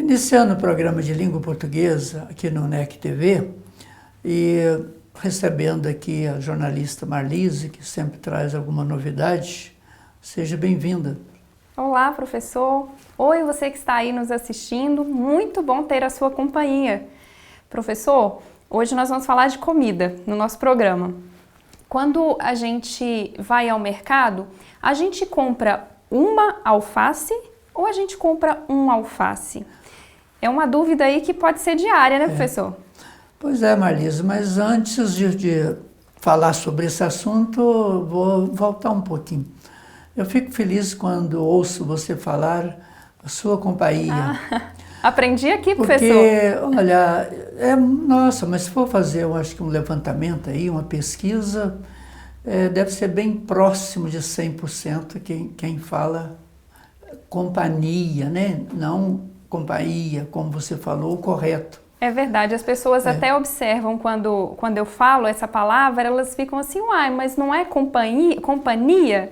Iniciando o programa de língua portuguesa aqui no NEC TV e recebendo aqui a jornalista Marlise, que sempre traz alguma novidade. Seja bem-vinda. Olá, professor. Oi, você que está aí nos assistindo. Muito bom ter a sua companhia. Professor, hoje nós vamos falar de comida no nosso programa. Quando a gente vai ao mercado, a gente compra uma alface ou a gente compra um alface? É uma dúvida aí que pode ser diária, né, professor? Pois é, Marlise, mas antes de falar sobre esse assunto, vou voltar um pouquinho. Eu fico feliz quando ouço você falar a sua companhia. Aprendi aqui, professor. Porque, olha, nossa, mas se for fazer, eu acho que um levantamento aí, uma pesquisa, deve ser bem próximo de 100% quem fala companhia, né? Não companhia, como você falou, o correto. É verdade, as pessoas até observam quando eu falo essa palavra, elas ficam assim, uai, mas não é companhia?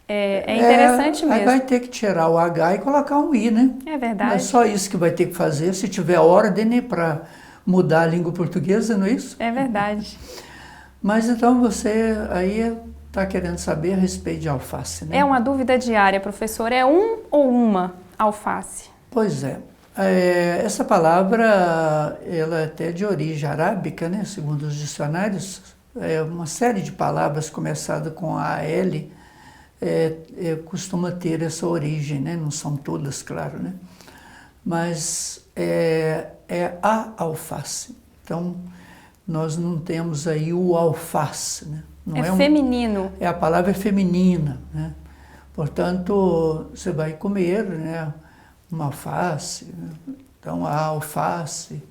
É interessante mesmo. Aí vai ter que tirar o H e colocar um I, né? É verdade. É só isso que vai ter que fazer, se tiver ordem para mudar a língua portuguesa, não é isso? É verdade. Mas então você aí está querendo saber a respeito de alface, né? É uma dúvida diária, professor. É um ou uma alface? Pois é. Essa palavra, ela é até de origem arábica, né? Segundo os dicionários. Uma série de palavras começadas com AL costuma ter essa origem, né? Não são todas, claro, né? Mas é a alface. Então, nós não temos aí o alface, né? Não feminino. A palavra é feminina, né? Portanto, você vai comer, né, uma alface, né? Então a alface,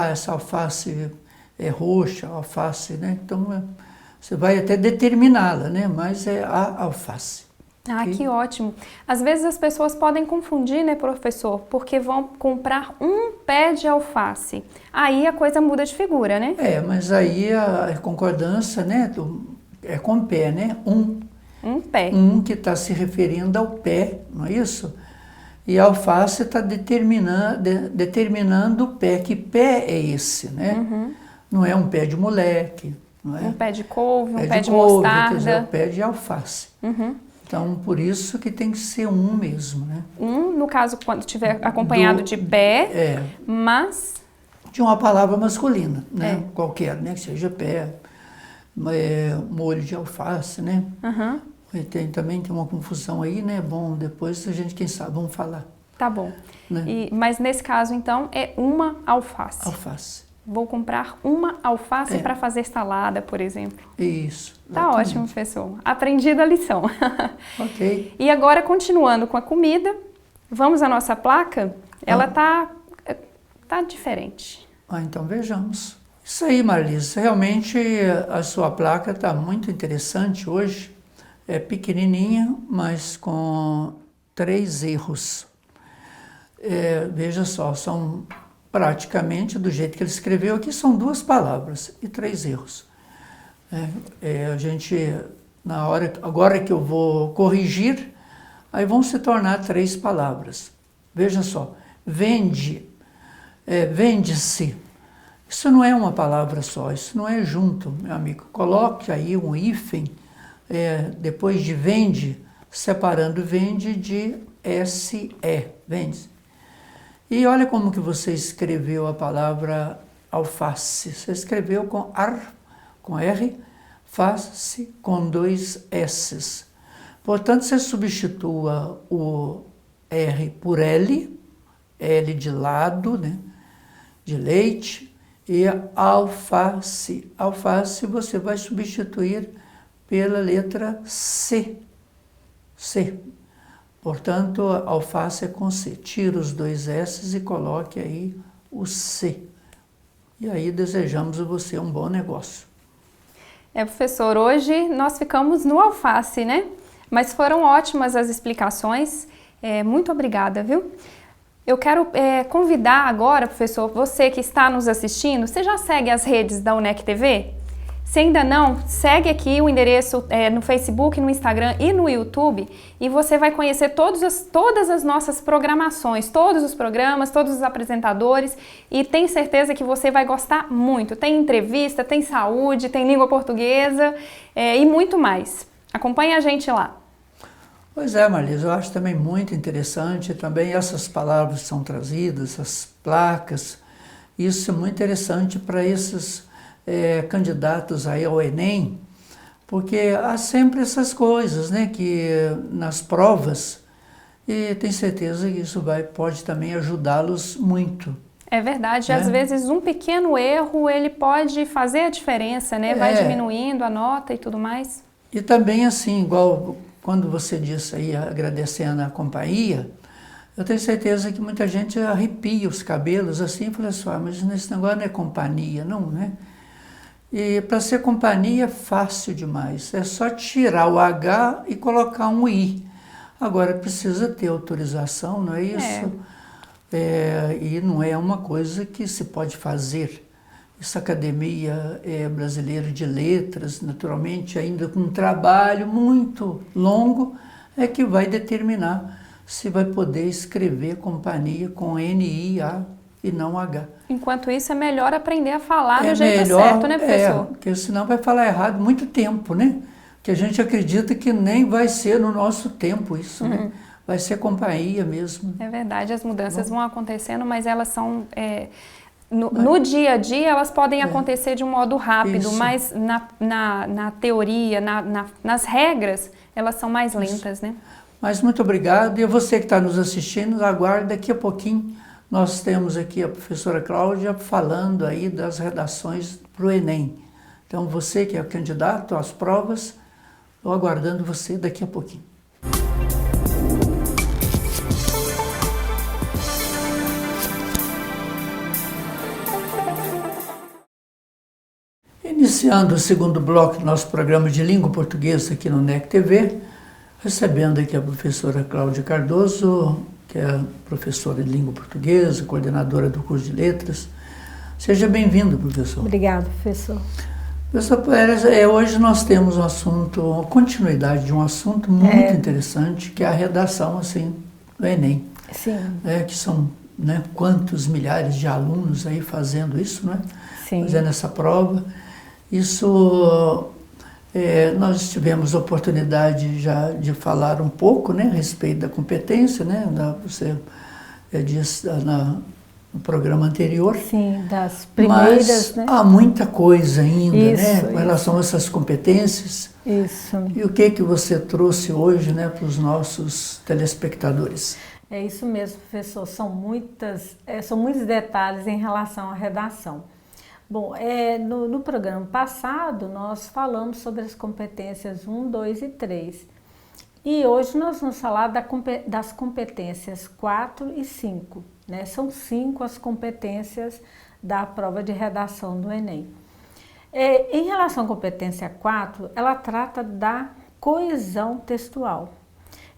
essa alface é roxa, a alface, né? Então você vai até determiná-la, né? Mas é a alface. Okay? Que ótimo. Às vezes as pessoas podem confundir, né, professor? Porque vão comprar um pé de alface. Aí a coisa muda de figura, né? Mas aí a concordância, né, é com pé, né? Um pé. Que está se referindo ao pé, não é isso? E a alface está determinando o pé. Que pé é esse, né? Uhum. Não é um pé de moleque, não é? Um pé de couve, um pé de mostarda. Quer dizer, é o pé de alface. Uhum. Então, por isso que tem que ser um mesmo, né? No caso, quando estiver acompanhado de pé, mas... De uma palavra masculina, né? Qualquer, né? Que seja pé, molho de alface, né? Uhum. E também tem uma confusão aí, né? Bom, depois a gente, quem sabe, vamos falar. Tá bom. Né? Mas nesse caso, então, é uma alface. Alface. Vou comprar uma alface para fazer salada, por exemplo. Isso. Tá ótimo, professor. Aprendi da lição. Ok. E agora, continuando com a comida, vamos à nossa placa? Ela tá diferente. Então vejamos. Isso aí, Marlise. Realmente a sua placa está muito interessante hoje. É pequenininha, mas com 3 erros. Veja só, são praticamente do jeito que ele escreveu aqui, são 2 palavras e 3 erros. A gente, agora que eu vou corrigir, aí vão se tornar 3 palavras. Veja só, vende, vende-se. Isso não é uma palavra só, isso não é junto, meu amigo. Coloque aí um hífen, depois de vende, separando vende de SE, vende. E olha como que você escreveu a palavra alface. Você escreveu com R, face com 2 S's. Portanto, você substitua o R por L de lado, né, de leite, e alface. Alface você vai substituir pela letra C. C. Portanto, alface é com C. Tira os 2 S's e coloque aí o C. E aí desejamos a você um bom negócio. Professor, hoje nós ficamos no alface, né? Mas foram ótimas as explicações. Muito obrigada, viu? Eu quero convidar agora, professor, você que está nos assistindo, você já segue as redes da UNEC TV? Se ainda não, segue aqui o endereço no Facebook, no Instagram e no YouTube e você vai conhecer todas as nossas programações, todos os programas, todos os apresentadores e tenho certeza que você vai gostar muito. Tem entrevista, tem saúde, tem língua portuguesa e muito mais. Acompanhe a gente lá. Pois é, Marlise, eu acho também muito interessante também essas palavras que são trazidas, essas placas. Isso é muito interessante para esses candidatos aí ao Enem, porque há sempre essas coisas, né, que nas provas, e tenho certeza que isso pode também ajudá-los muito. É verdade, às vezes um pequeno erro ele pode fazer a diferença, né, vai diminuindo a nota e tudo mais. E também assim, igual quando você disse aí, agradecendo a companhia, eu tenho certeza que muita gente arrepia os cabelos assim, e fala assim, mas esse negócio não é companhia, não, né? E para ser companhia é fácil demais, é só tirar o H e colocar um I. Agora precisa ter autorização, não é isso? E não é uma coisa que se pode fazer. Essa Academia Brasileira de Letras, naturalmente, ainda com um trabalho muito longo, é que vai determinar se vai poder escrever companhia com N-I-A e não H. Enquanto isso, é melhor aprender a falar do jeito certo, né, professor? Porque senão vai falar errado muito tempo, né? Que a gente acredita que nem vai ser no nosso tempo isso, né? Vai ser companhia mesmo. É verdade, as mudanças vão acontecendo, mas elas são... No dia a dia, elas podem acontecer de um modo rápido, mas na teoria, nas regras, elas são mais lentas, né? Mas muito obrigado. E você que está nos assistindo, aguarde daqui a pouquinho. Nós temos aqui a professora Cláudia falando aí das redações para o Enem. Então, você que é candidato às provas, estou aguardando você daqui a pouquinho. Iniciando o segundo bloco do nosso programa de língua portuguesa aqui no NEC TV, recebendo aqui a professora Cláudia Cardoso, que é professora de língua portuguesa, coordenadora do curso de letras. Seja bem-vindo, professor. Obrigada, professor. Professor Pérez, hoje nós temos um assunto, a continuidade de um assunto muito interessante, que é a redação assim, do Enem. Sim. Que são quantos milhares de alunos aí fazendo isso, né? Sim. Fazendo essa prova. Isso, nós tivemos a oportunidade já de falar um pouco, né, a respeito da competência, né, você disse no programa anterior. Sim, das primeiras, mas né? Há muita coisa ainda, Isso, com relação a essas competências. Isso. E o que você trouxe hoje, né, para os nossos telespectadores? É isso mesmo, professor. São muitos detalhes em relação à redação. Bom, no programa passado nós falamos sobre as competências 1, 2 e 3. E hoje nós vamos falar das competências 4 e 5. Né? São 5 as competências da prova de redação do Enem. Em relação à competência 4, ela trata da coesão textual.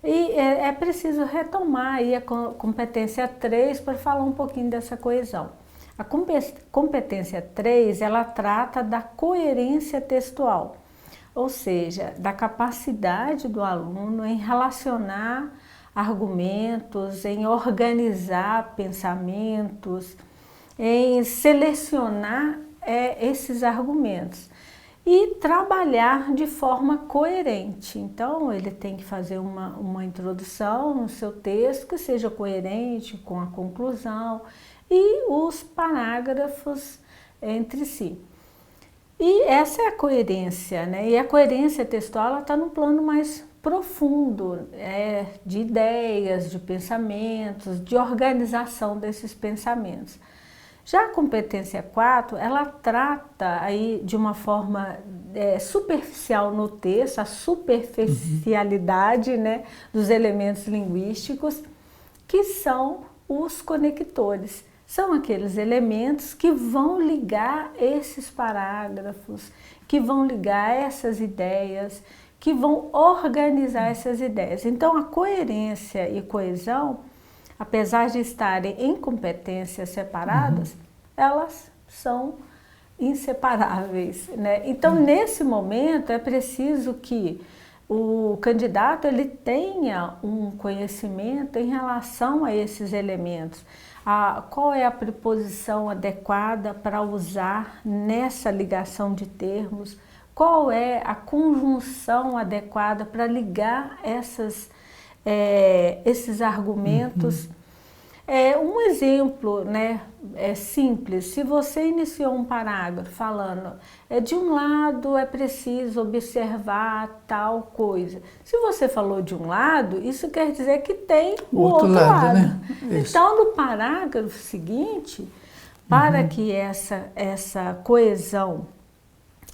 E é preciso retomar aí a competência 3 para falar um pouquinho dessa coesão. A competência 3, ela trata da coerência textual, ou seja, da capacidade do aluno em relacionar argumentos, em organizar pensamentos, em selecionar esses argumentos e trabalhar de forma coerente. Então, ele tem que fazer uma introdução no seu texto que seja coerente com a conclusão e os parágrafos entre si. E essa é a coerência, né? E a coerência textual está num plano mais profundo, de ideias, de pensamentos, de organização desses pensamentos. Já a competência 4, ela trata aí de uma forma superficial no texto, a superficialidade, né, dos elementos linguísticos, que são os conectores. São aqueles elementos que vão ligar esses parágrafos, que vão ligar essas ideias, que vão organizar essas ideias. Então, a coerência e coesão, apesar de estarem em competências separadas, elas são inseparáveis, né? Então, nesse momento, é preciso que o candidato ele tenha um conhecimento em relação a esses elementos. Qual é a preposição adequada para usar nessa ligação de termos? Qual é a conjunção adequada para ligar esses argumentos? Um exemplo, né, simples, se você iniciou um parágrafo falando de um lado é preciso observar tal coisa. Se você falou de um lado, isso quer dizer que tem o outro lado. Né? Então, no parágrafo seguinte, para que essa coesão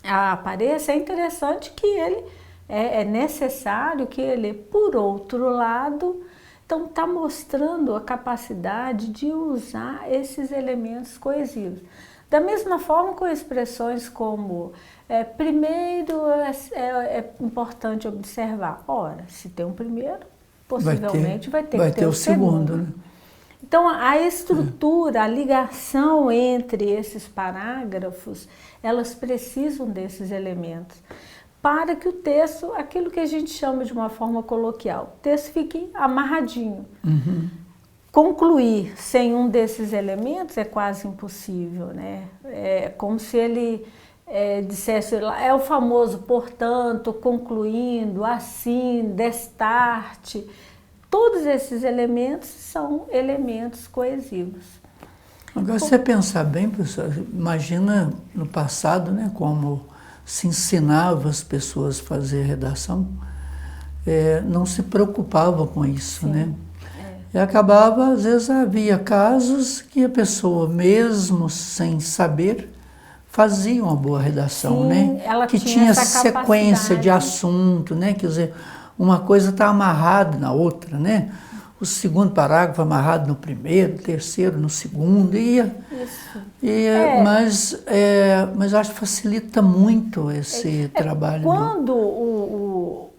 apareça, é interessante que ele, é necessário que ele, por outro lado, então está mostrando a capacidade de usar esses elementos coesivos. Da mesma forma com expressões como, primeiro é importante observar. Ora, se tem um primeiro, possivelmente vai ter que ter o segundo. Né? Então, a estrutura, a ligação entre esses parágrafos, elas precisam desses elementos para que o texto, aquilo que a gente chama de uma forma coloquial, o texto fique amarradinho. Concluir sem um desses elementos é quase impossível, né? É como se ele dissesse, é o famoso portanto, concluindo, assim, destarte. Todos esses elementos são elementos coesivos. Agora, se você pensar bem, professor, imagina no passado, né, como se ensinava as pessoas a fazer redação, não se preocupava com isso, né? E acabava, às vezes havia casos que a pessoa, mesmo sem saber, fazia uma boa redação, né? Ela que tinha essa sequência de assunto, né? Quer dizer, uma coisa está amarrada na outra, né? O segundo parágrafo amarrado no primeiro, o terceiro no segundo, mas acho que facilita muito esse trabalho. Quando o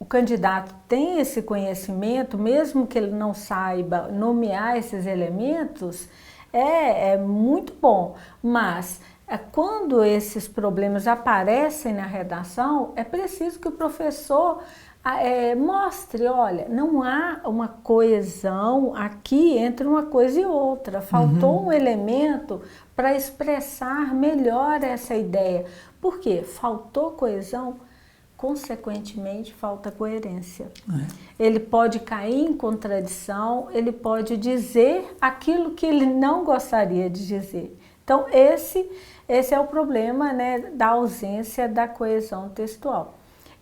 candidato tem esse conhecimento, mesmo que ele não saiba nomear esses elementos, é muito bom, mas quando esses problemas aparecem na redação, é preciso que o professor mostre, olha, não há uma coesão aqui entre uma coisa e outra, faltou um elemento para expressar melhor essa ideia. Por quê? Faltou coesão, consequentemente falta coerência. Ele pode cair em contradição, ele pode dizer aquilo que ele não gostaria de dizer. Então esse é o problema, né, da ausência da coesão textual.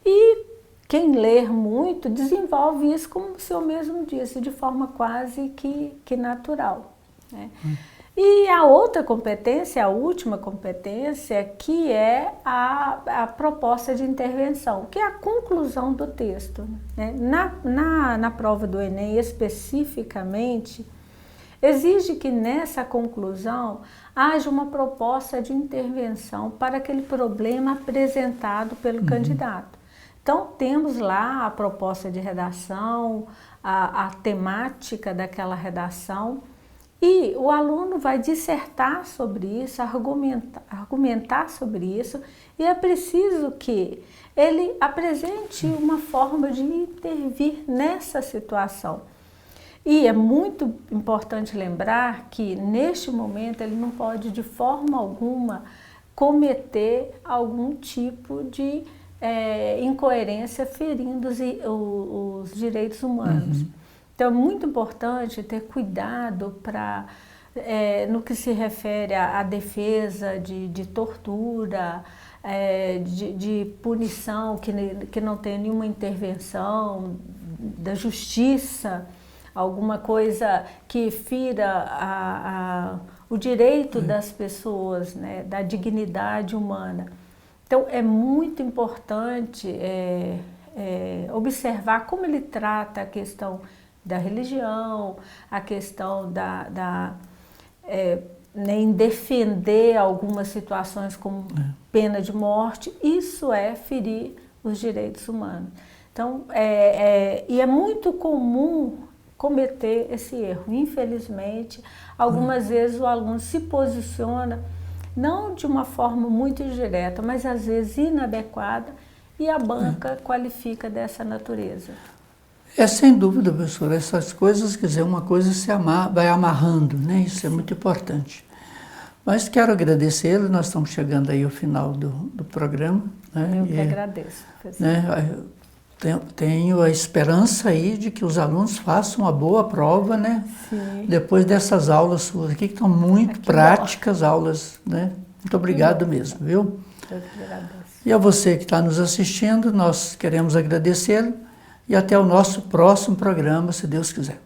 E quem ler muito desenvolve isso, como o senhor mesmo disse, de forma quase que natural, né? E a outra competência, a última competência, que é a proposta de intervenção, que é a conclusão do texto, né? Na prova do Enem, especificamente, exige que nessa conclusão haja uma proposta de intervenção para aquele problema apresentado pelo candidato. Então, temos lá a proposta de redação, a temática daquela redação, e o aluno vai dissertar sobre isso, argumentar sobre isso, e é preciso que ele apresente uma forma de intervir nessa situação. E é muito importante lembrar que, neste momento, ele não pode, de forma alguma, cometer algum tipo de incoerência ferindo os direitos humanos. Então, é muito importante ter cuidado no que se refere à defesa de tortura, de punição, que não tenha nenhuma intervenção da justiça, alguma coisa que fira o direito das pessoas, né, da dignidade humana. Então, é muito importante observar como ele trata a questão da religião, a questão em defender algumas situações como pena de morte. Isso é ferir os direitos humanos. Então, e é muito comum cometer esse erro. Infelizmente, algumas vezes o aluno se posiciona não de uma forma muito direta, mas às vezes inadequada, e a banca qualifica dessa natureza. Sem dúvida, professora, essas coisas, quer dizer, uma coisa vai amarrando, né? Isso é muito importante. Mas quero agradecê-lo, nós estamos chegando aí ao final do programa. Né? Eu que agradeço, professor. Né? Tenho a esperança aí de que os alunos façam uma boa prova, né? Sim. Depois dessas aulas suas aqui, que estão muito práticas, aulas, né? Muito obrigado mesmo, viu? Eu que agradeço. E a você que está nos assistindo, nós queremos agradecê-lo e até o nosso próximo programa, se Deus quiser.